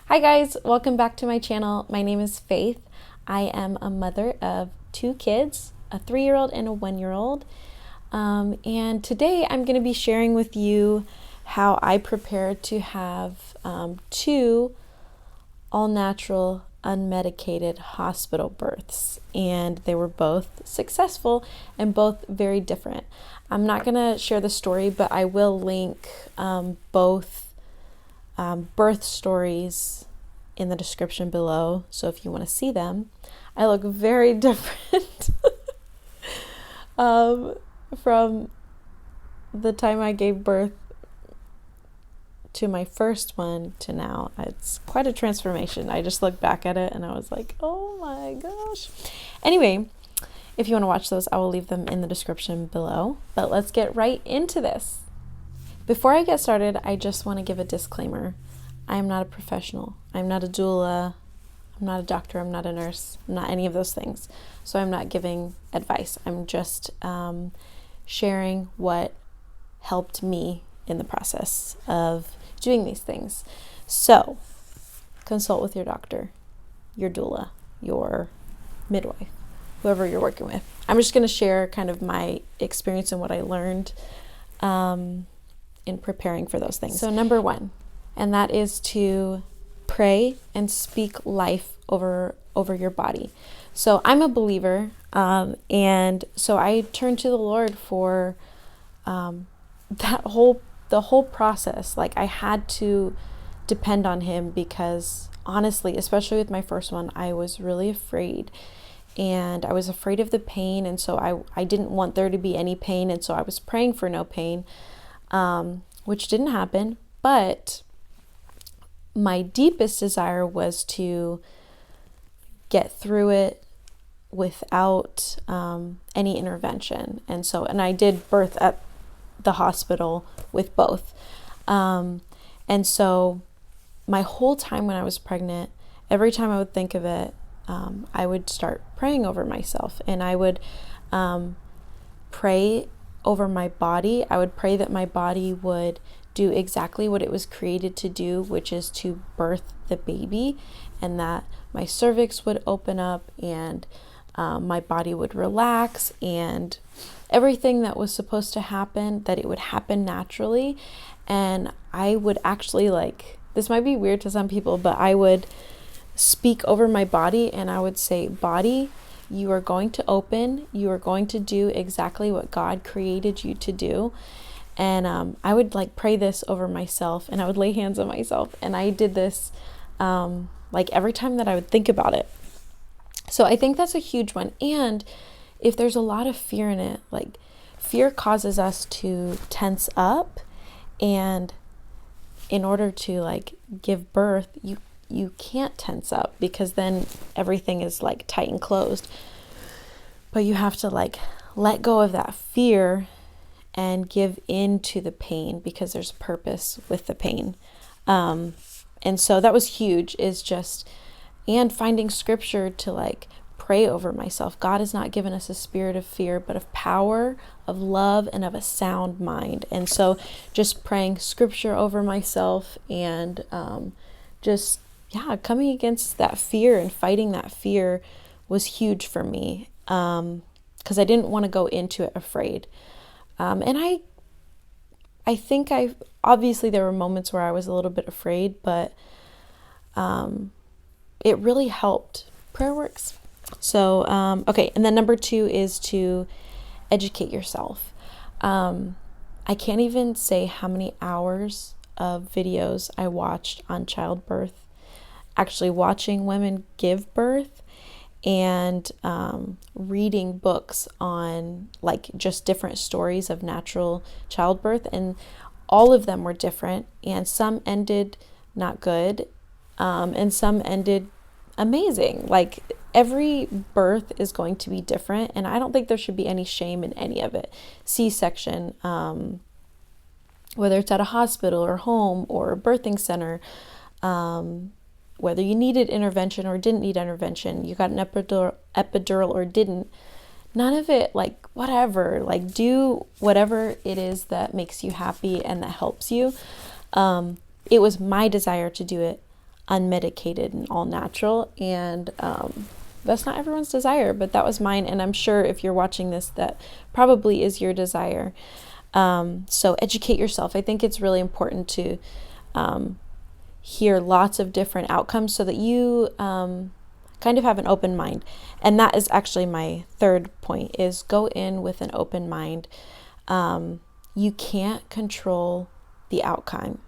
Hi guys, welcome back to my channel. My name is Faith. I am a mother of 2 kids, a 3-year-old and a 1-year-old. And today I'm going to be sharing with you how I prepared to have 2 all-natural, unmedicated hospital births. And they were both successful and both very different. I'm not going to share the story, but I will link both birth stories in the description below. So if you want to see them, I look very different from the time I gave birth to my first one to now. It's quite a transformation. I just looked back at it and I was like, oh my gosh. Anyway, if you want to watch those, I will leave them in the description below. But let's get right into this. Before I get started, I just want to give a disclaimer. I am not a professional. I'm not a doula. I'm not a doctor. I'm not a nurse. I'm not any of those things. So I'm not giving advice. I'm just sharing what helped me in the process of doing these things. So consult with your doctor, your doula, your midwife, whoever you're working with. I'm just going to share kind of my experience and what I learned in preparing for those things. So number 1, and that is to pray and speak life over your body. So I'm a believer, and so I turned to the Lord for the whole process. Like, I had to depend on Him because honestly, especially with my first one, I was really afraid. And I was afraid of the pain, and so I didn't want there to be any pain, and so I was praying for no pain, which didn't happen. But my deepest desire was to get through it without any intervention. And I did birth at the hospital with both. And so my whole time when I was pregnant, every time I would think of it, I would start praying over myself, and I would pray over my body. I would pray that my body would do exactly what it was created to do, which is to birth the baby, and that my cervix would open up and my body would relax, and everything that was supposed to happen, that it would happen naturally. And I would actually, like, this might be weird to some people, but I would speak over my body and I would say, body, you are going to open, you are going to do exactly what God created you to do. And I would pray this over myself, and I would lay hands on myself, and I did this every time that I would think about it. So I think that's a huge one. And if there's a lot of fear in it, like, fear causes us to tense up, and in order to give birth, you can't tense up because then everything is tight and closed. But you have to let go of that fear and give in to the pain, because there's purpose with the pain. And so that was huge, and finding scripture to pray over myself. God has not given us a spirit of fear, but of power, of love, and of a sound mind. And so just praying scripture over myself and coming against that fear and fighting that fear was huge for me, because I didn't want to go into it afraid. And I think obviously there were moments where I was a little bit afraid, but it really helped. Prayer works. So, okay. And then number 2 is to educate yourself. I can't even say how many hours of videos I watched on childbirth, actually watching women give birth, and reading books on just different stories of natural childbirth, and all of them were different, and some ended not good, and some ended amazing. Every birth is going to be different, and I don't think there should be any shame in any of it. C-section, whether it's at a hospital or home or a birthing center, whether you needed intervention or didn't need intervention, you got an epidural or didn't, none of it whatever, like do whatever it is that makes you happy and that helps you. It was my desire to do it unmedicated and all natural, and that's not everyone's desire, but that was mine, and I'm sure if you're watching this, that probably is your desire. So educate yourself. I think it's really important to hear lots of different outcomes so that you kind of have an open mind. And that is actually my third point, is go in with an open mind. You can't control the outcome.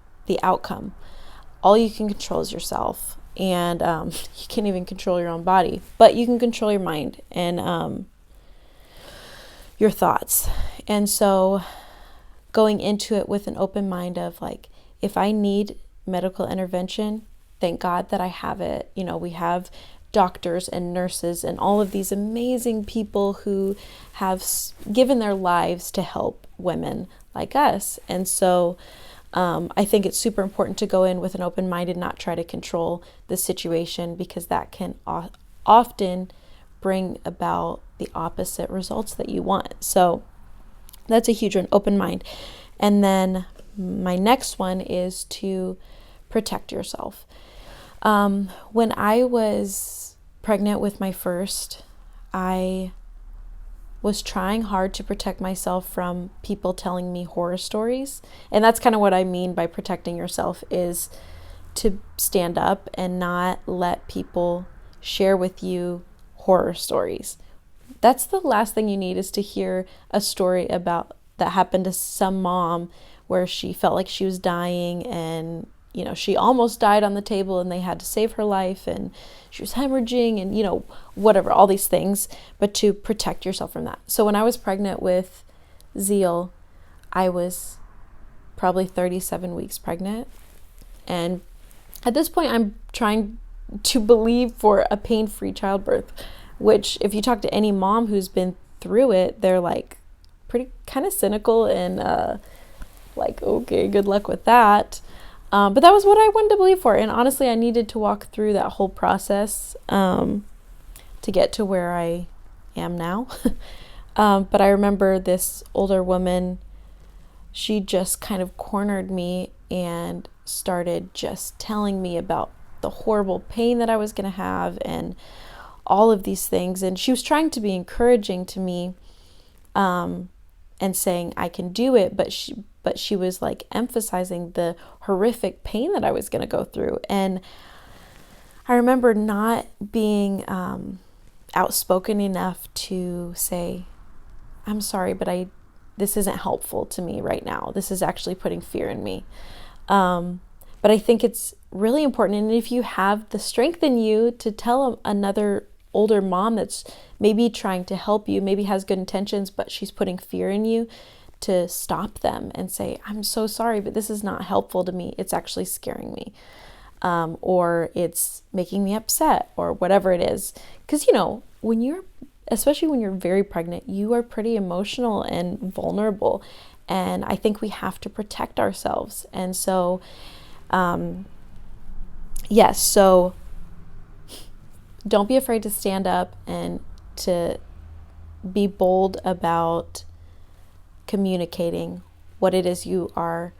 All you can control is yourself. And you can't even control your own body, but you can control your mind and your thoughts. And so going into it with an open mind of like, if I need medical intervention, thank God that I have it. You know, we have doctors and nurses and all of these amazing people who have given their lives to help women like us. And so I think it's super important to go in with an open mind and not try to control the situation, because that can often bring about the opposite results that you want. So that's a huge one, open mind. And then my next one is to protect yourself. When I was pregnant with my first, I was trying hard to protect myself from people telling me horror stories. And that's kind of what I mean by protecting yourself, is to stand up and not let people share with you horror stories. That's the last thing you need, is to hear a story about that happened to some mom where she felt like she was dying, and you know, she almost died on the table and they had to save her life, and she was hemorrhaging, and you know, whatever, all these things, but to protect yourself from that. So when I was pregnant with Zeal, I was probably 37 weeks pregnant. And at this point, I'm trying to believe for a pain-free childbirth, which if you talk to any mom who's been through it, they're like pretty kind of cynical and like, okay, good luck with that. But that was what I wanted to believe for. And honestly, I needed to walk through that whole process to get to where I am now. But I remember this older woman, she just kind of cornered me and started just telling me about the horrible pain that I was going to have and all of these things. And she was trying to be encouraging to me and saying I can do it, but she was like emphasizing the horrific pain that I was going to go through. And I remember not being outspoken enough to say, I'm sorry, but this isn't helpful to me right now. This is actually putting fear in me. But I think it's really important. And if you have the strength in you to tell another older mom that's maybe trying to help you, maybe has good intentions, but she's putting fear in you, to stop them and say, I'm so sorry, but this is not helpful to me. It's actually scaring me. Or it's making me upset, or whatever it is. Because, you know, especially when you're very pregnant, you are pretty emotional and vulnerable. And I think we have to protect ourselves. And so, yes, so don't be afraid to stand up and to be bold about communicating what it is you are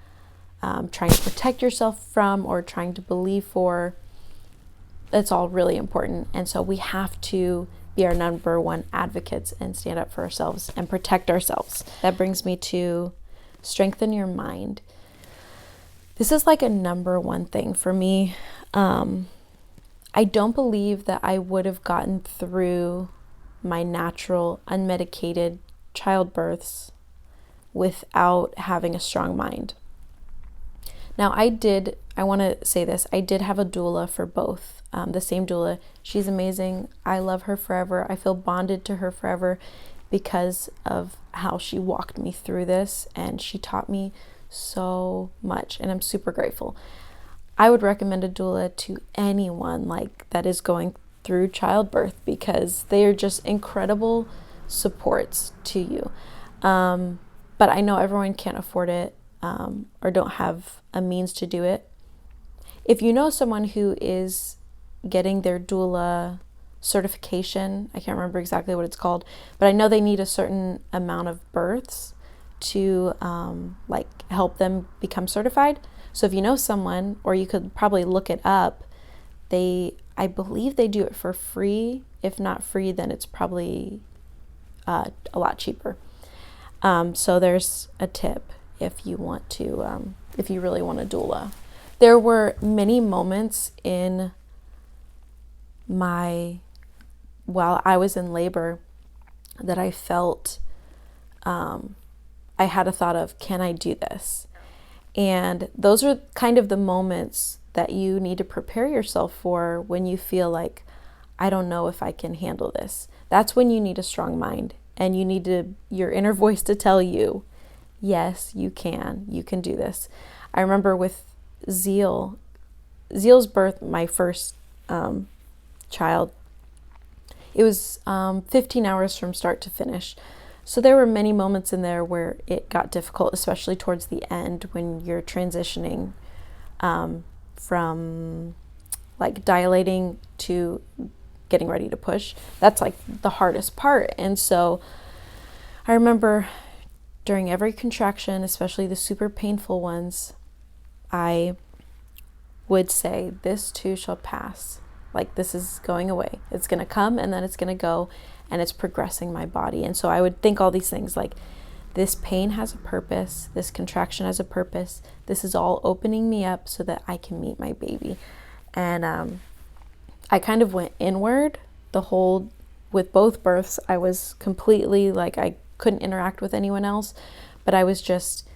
trying to protect yourself from or trying to believe for. That's all really important. And so we have to be our number one advocates and stand up for ourselves and protect ourselves. That brings me to strengthen your mind. This is like a number one thing for me. I don't believe that I would have gotten through my natural, unmedicated childbirths without having a strong mind. Now, I want to say this, I did have a doula for both, the same doula. She's amazing. I love her forever. I feel bonded to her forever because of how she walked me through this, and she taught me so much, and I'm super grateful. I would recommend a doula to anyone like that is going through childbirth, because they are just incredible supports to you. But I know everyone can't afford it or don't have a means to do it. If you know someone who is getting their doula certification. I can't remember exactly what it's called, but I know they need a certain amount of births to like help them become certified. So if you know someone, or you could probably look it up, I believe they do it for free. If not free, then it's probably a lot cheaper. So there's a tip if you want to, if you really want a doula. There were many moments while I was in labor that I felt, I had a thought of, can I do this? And those are kind of the moments that you need to prepare yourself for when you feel like, I don't know if I can handle this. That's when you need a strong mind, and you need your inner voice to tell you, yes, you can do this. I remember with Zeal's birth, my first child, it was 15 hours from start to finish. So there were many moments in there where it got difficult, especially towards the end when you're transitioning from like dilating to getting ready to push. That's like the hardest part. And so I remember during every contraction, especially the super painful ones, I would say, this too shall pass. Like, this is going away. It's going to come and then it's going to go, and it's progressing my body. And so I would think all these things like, this pain has a purpose, this contraction has a purpose, this is all opening me up so that I can meet my baby. And I kind of went inward with both births. I was completely like, I couldn't interact with anyone else, but I was just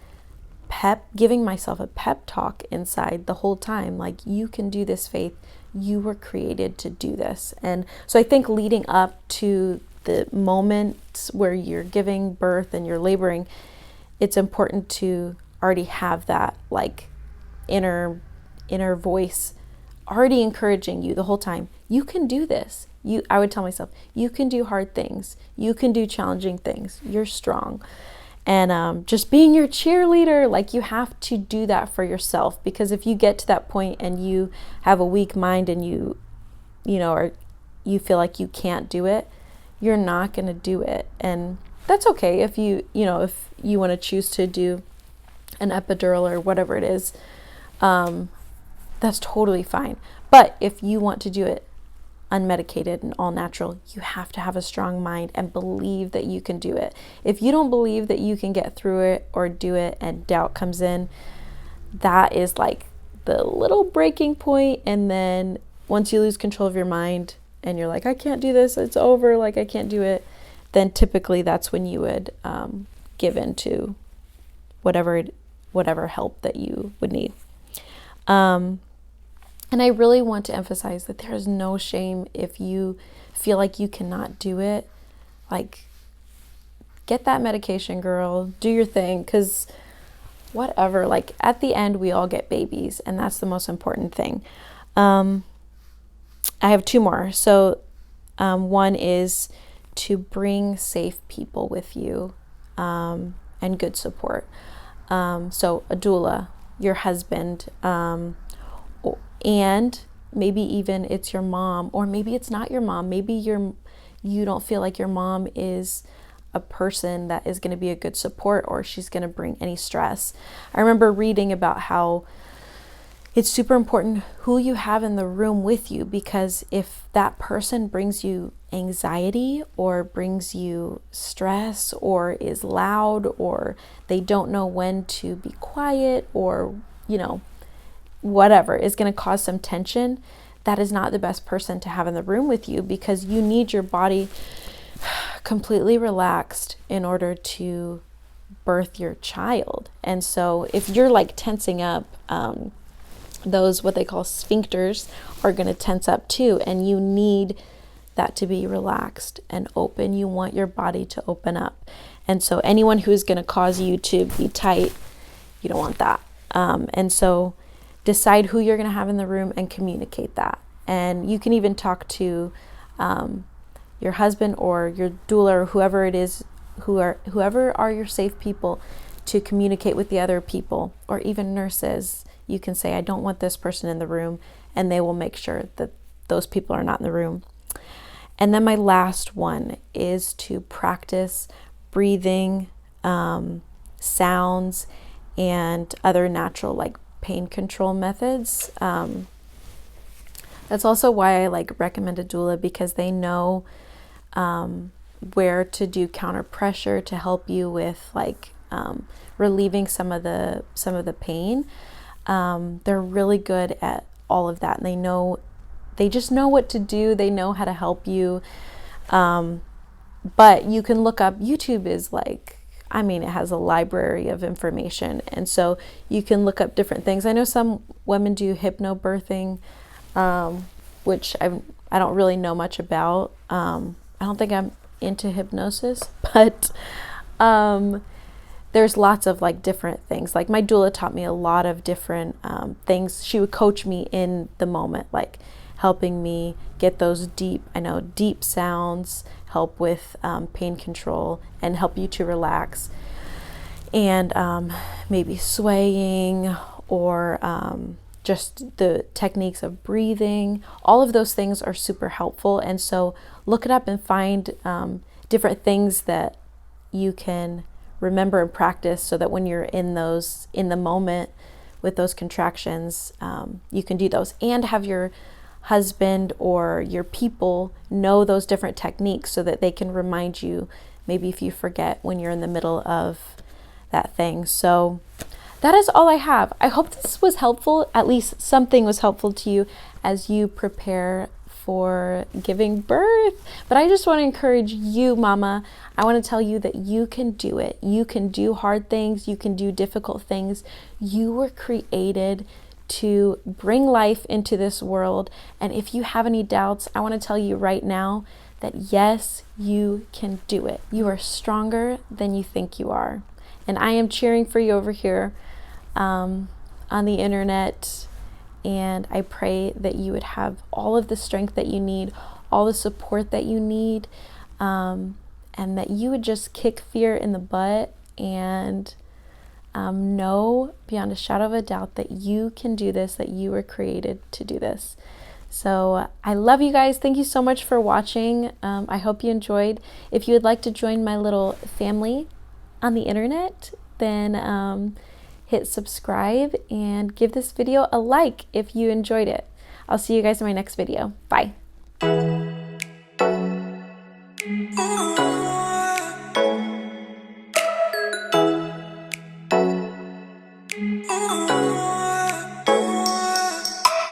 giving myself a pep talk inside the whole time. Like, you can do this, Faith. You were created to do this. And so I think leading up to the moment where you're giving birth and you're laboring, it's important to already have that like inner voice already encouraging you the whole time. You can do this. I would tell myself, you can do hard things. You can do challenging things. You're strong. And just being your cheerleader, like, you have to do that for yourself, because if you get to that point and you have a weak mind and you feel like you can't do it, you're not going to do it. And that's okay if you want to choose to do an epidural or whatever it is, that's totally fine. But if you want to do it unmedicated and all natural, you have to have a strong mind and believe that you can do it. If you don't believe that you can get through it or do it and doubt comes in, that is like the little breaking point. And then once you lose control of your mind and you're like, I can't do this, it's over, like I can't do it, then typically that's when you would give in to whatever help that you would need. And I really want to emphasize that there is no shame if you feel like you cannot do it. Like, get that medication, girl. Do your thing, because whatever. Like, at the end, we all get babies, and that's the most important thing. I have two more. So one is to bring safe people with you and good support. So a doula, your husband, and maybe even it's your mom, or maybe it's not your mom. Maybe you don't feel like your mom is a person that is going to be a good support, or she's going to bring any stress. I remember reading about how it's super important who you have in the room with you, because if that person brings you anxiety or brings you stress or is loud, or they don't know when to be quiet, or whatever is going to cause some tension, that is not the best person to have in the room with you, because you need your body completely relaxed in order to birth your child. And so if you're like tensing up, those what they call sphincters are going to tense up too, and you need that to be relaxed and open. You want your body to open up. And so anyone who's going to cause you to be tight, you don't want that. And so decide who you're going to have in the room and communicate that. And you can even talk to your husband or your doula or whoever it is, whoever are your safe people, to communicate with the other people, or even nurses. You can say, I don't want this person in the room, and they will make sure that those people are not in the room. And then my last one is to practice breathing, sounds, and other natural like pain control methods. That's also why I like recommend a doula, because they know where to do counter pressure to help you with like relieving some of the pain. They're really good at all of that, and they just know what to do. They know how to help you. But you can look up, YouTube is like, I mean, it has a library of information, and so you can look up different things. I know some women do hypnobirthing, which I don't really know much about. I don't think I'm into hypnosis, but there's lots of like different things. Like my doula taught me a lot of different things. She would coach me in the moment, like helping me get those deep sounds, help with pain control, and help you to relax. And maybe swaying, or just the techniques of breathing. All of those things are super helpful. And so look it up and find different things that you can remember and practice, so that when you're in the moment with those contractions, you can do those, and have your husband or your people know those different techniques, so that they can remind you, maybe if you forget when you're in the middle of that thing. So that is all I have. I hope this was helpful. At least something was helpful to you as you prepare for giving birth. But I just want to encourage you, mama. I want to tell you that you can do it. You can do hard things. You can do difficult things. You were created to bring life into this world. And if you have any doubts, I want to tell you right now that yes, you can do it. You are stronger than you think you are. And I am cheering for you over here on the internet. And I pray that you would have all of the strength that you need, all the support that you need, and that you would just kick fear in the butt and know beyond a shadow of a doubt that you can do this, that you were created to do this. So I love you guys. Thank you so much for watching. I hope you enjoyed. If you would like to join my little family on the internet, then hit subscribe and give this video a like if you enjoyed it. I'll see you guys in my next video. Bye.